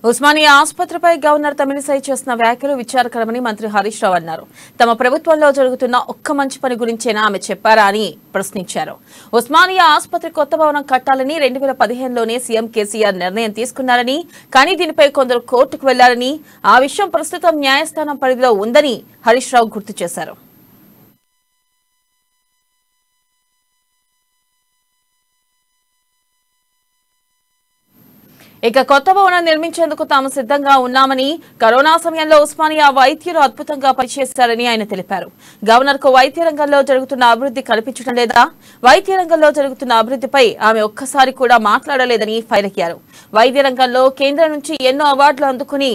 Osmania ఆసుపత్రిపై governor Tamilisai చేసిన వ్యాఖ్యలు విచారకరమని మంత్రి హరీష్ రావు అన్నారు. తమ ప్రభుత్వంలో జరుగుతున్న ఒక్క మంచి పని గురించేనా ఆమె చెప్పారా అని ప్రశ్నించారు. ఉస్మానియా ఆసుపత్రి కొత్త భవనం కట్టాలని 2015లోనే సీఎం కేసీఆర్ నిర్ణయం తీసుకున్నారని, కానీ దీనిపై కొందరు కోర్టుకు వెళ్లారని, ఆ విషయం ప్రస్తుతం న్యాయస్థానం పరిధిలో ఉందని హరీష్ రావు గుర్తు చేశారు. ఇక కొత్త భవనం నిర్మించేందుకు తాము సిద్ధంగా ఉన్నామని, కరోనా సమయంలో ఉస్మానియా వైద్యులు అద్భుతంగా పనిచేశారని ఆయన తెలిపారు. గవర్నర్ కు వైద్య రంగంలో జరుగుతున్న అభివృద్ధి కనిపించడం లేదా? వైద్య రంగంలో జరుగుతున్న అభివృద్ధిపై ఆమె ఒక్కసారి కూడా మాట్లాడలేదని ఫైర్ అయ్యారు. వైద్య రంగంలో కేంద్రం నుంచి ఎన్నో అవార్డులు అందుకుని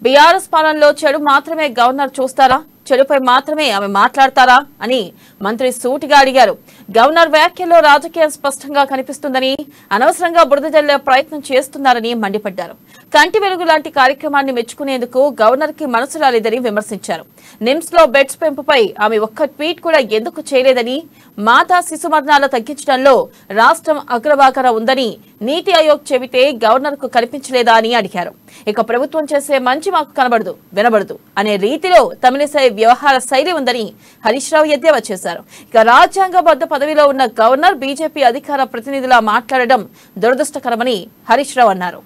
బీఆర్ఎస్ పాలనలో చెడు మాత్రమే గవర్నర్ చూస్తారా, చెడుపై మాత్రమే ఆమె మాట్లాడతారా అని మంత్రి సూటిగా అడిగారు. గవర్నర్ వ్యాఖ్యల్లో రాజకీయం స్పష్టంగా కనిపిస్తుందని, అనవసరంగా బురద జల్లే ప్రయత్నం చేస్తున్నారని మండిపడ్డారు. కంటి వెలుగు లాంటి కార్యక్రమాన్ని మెచ్చుకునేందుకు గవర్నర్ కి మనసు రాలేదని విమర్శించారు. నిమ్స్ లో బెడ్స్ పెంపుపై ఆమె ఒక్క ట్వీట్ కూడా ఎందుకు చేయలేదని, మాతా శిశు మరణాలు తగ్గించడంలో రాష్ట్రం అగ్రభాగాన ఉందని నీతి ఆయోగ్ చెబితే గవర్నర్ కు కనిపించలేదా అని అడిగారు. ఇక ప్రభుత్వం చేసే మంచి మాకు కనబడదు, వినబడదు అనే రీతిలో తమిళిసై వ్యవహార శైలి ఉందని హరీష్ రావు ఎద్దేవా చేశారు. ఇక రాజ్యాంగబద్ధ పదవిలో ఉన్న గవర్నర్ బీజేపీ అధికార ప్రతినిధులా మాట్లాడడం దురదృష్టకరమని హరీష్ రావు అన్నారు.